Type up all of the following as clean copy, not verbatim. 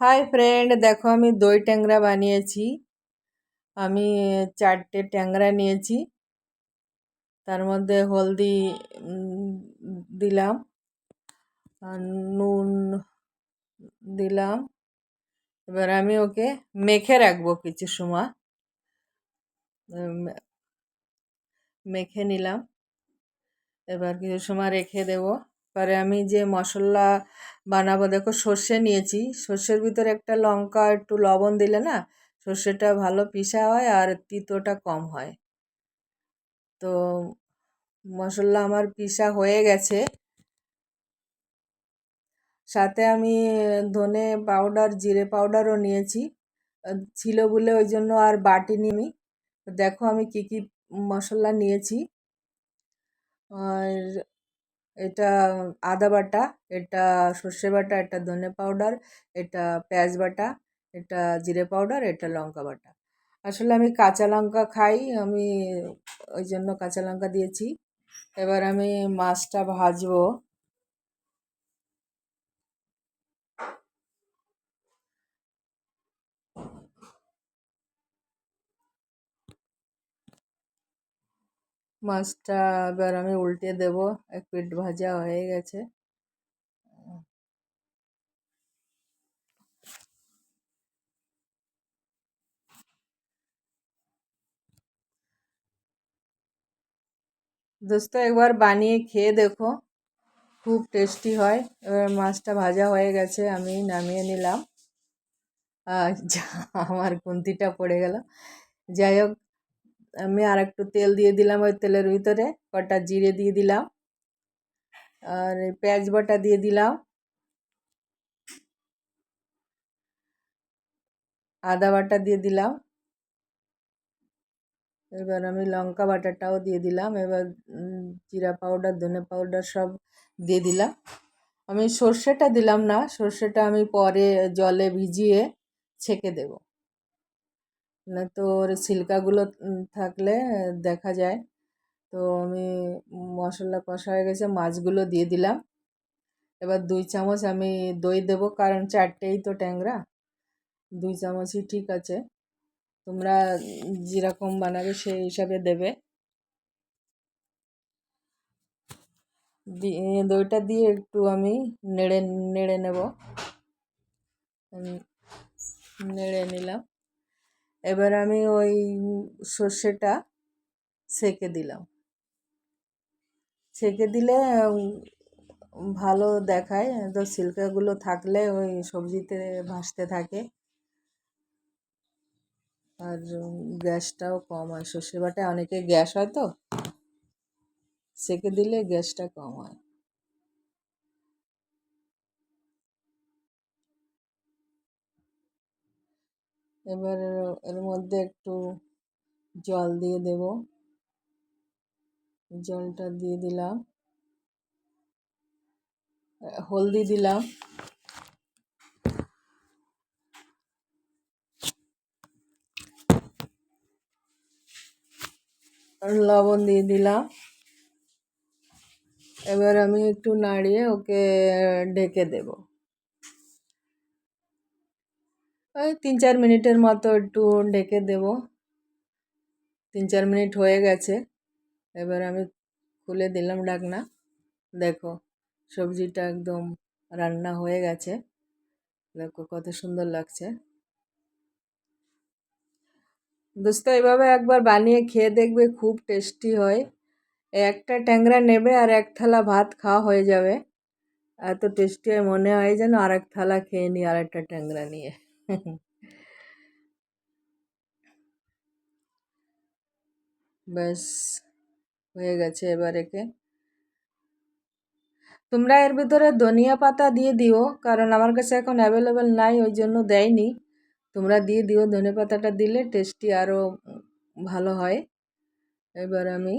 Hi friend, দেখো আমি দই ট্যাংরা বানিয়েছি। আমি 4টে ট্যাংরা নিয়েছি, তার মধ্যে হলদি দিলাম, আর নুন দিলাম। এবার আমি ওকে মেখে রাখবো কিছু সময়। মেখে নিলাম, এবার কিছু সময় রেখে দেব। পরে আমি যে মশলা বানাবো, দেখো সর্ষে নিয়েছি, সর্ষের ভিতরে একটা লঙ্কা একটু লবণ দিলে না সর্ষেটা ভালো পিষা হয় আর তিতোটা কম হয়। তো মশলা আমার পিষা হয়ে গেছে। সাথে আমি ধনে পাউডার জিরে পাউডারও নিয়েছি, ছিল বলে ওই জন্য আর বাটিনি আমি। দেখো আমি কি কি মশলা নিয়েছি। আর এটা আদা বাটা, এটা সর্ষে বাটা, এটা ধনে পাউডার, এটা পেঁয়াজ বাটা, এটা জিরে পাউডার, এটা লঙ্কা বাটা। আসলে আমি কাঁচা লঙ্কা খাই, আমি ওই জন্য কাঁচা লঙ্কা দিয়েছি। এবার আমি মাছটা ভাজবো। মাছটা এবার আমি উল্টে দেব। এক পিঠ ভাজা হয়ে গেছে। দোস্ত, একবার বানিয়ে খেয়ে দেখো, খুব টেস্টি হয়। এবার মাছটা ভাজা হয়ে গেছে, আমি নামিয়ে নিলাম। আমার খুন্তিটা পড়ে গেল। যাই হোক, আমি আর একটু তেল দিয়ে দিলাম, ওই তেলের ভিতরে কটা জিরে দিয়ে দিলাম, আর পেঁয়াজ বাটা দিয়ে দিলাম, আদা বাটা দিয়ে দিলাম। এবার আমি লঙ্কা বাটাটাও দিয়ে দিলাম। এবার জিরা পাউডার ধনে পাউডার সব দিয়ে দিলাম। আমি সর্ষেটা দিলাম না, সর্ষেটা আমি পরে জলে ভিজিয়ে ছেঁকে দেব, না তো ওর ছিলকাগুলো থাকলে দেখা যায়। তো আমি মশলা কষা হয়ে গেছে, মাছগুলো দিয়ে দিলাম। এবার 2 চামচ আমি দই দেব, কারণ 4টেই তো ট্যাংরা, 2 চামচই ঠিক আছে। তোমরা যেরকম বানাবে সেই হিসাবে দেবে। দইটা দিয়ে একটু আমি নেড়ে নেড়ে নেব। নেড়ে নিলাম। এবার আমি ওই সর্ষেটা ছেঁকে দিলাম। ছেঁকে দিলে ভালো দেখায়, তো ছিলকাগুলো থাকলে ওই সবজিতে ভাসতে থাকে, আর গ্যাসটাও কম হয়। সর্ষে বাটায় অনেকে গ্যাস হয়, তো ছেঁকে দিলে গ্যাসটা কম হয়। এবার এর মধ্যে একটু জল দিয়ে দেব। জলটা দিয়ে দিলাম, হলদি দিলাম, লবণ দিয়ে দিলাম। এবার আমি একটু নাড়িয়ে ওকে ঢেকে দেব। ওই 3-4 মিনিটের মতো একটু ঢেকে দেব। 3-4 মিনিট হয়ে গেছে। এবার আমি খুলে দিলাম ঢাকনা। দেখো, সবজিটা একদম রান্না হয়ে গেছে। দেখো কত সুন্দর লাগছে। দোস্ত, এভাবে একবার বানিয়ে খেয়ে দেখবে, খুব টেস্টি হয়। একটা ট্যাংরা নেবে আর 1 থালা ভাত খাওয়া হয়ে যাবে। এত টেস্টি হয়, মনে হয় যেন আর 1 থালা খেয়ে নিই আর একটা ট্যাংরা নিয়ে। ব্যাস, হয়ে গেছে। এবার একে তোমরা এর ভিতরে ধনিয়া পাতা দিয়ে দিও, কারণ আমার কাছে এখন অ্যাভেলেবেল নাই, ওই জন্য দেয়নি। তোমরা দিয়ে দিও, ধনে পাতাটা দিলে টেস্টি আরও ভালো হয়। এবার আমি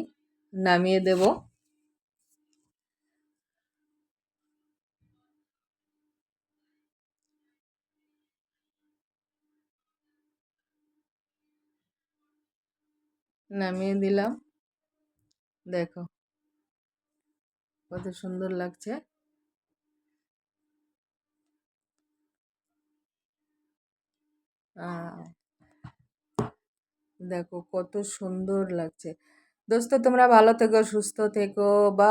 নামিয়ে দেব। নামিয়ে দিলাম। দেখো কত সুন্দর লাগছে। আহ, দেখো কত সুন্দর লাগছে। দোস্ত তোমরা ভালো থেকো, সুস্থ থেকো বা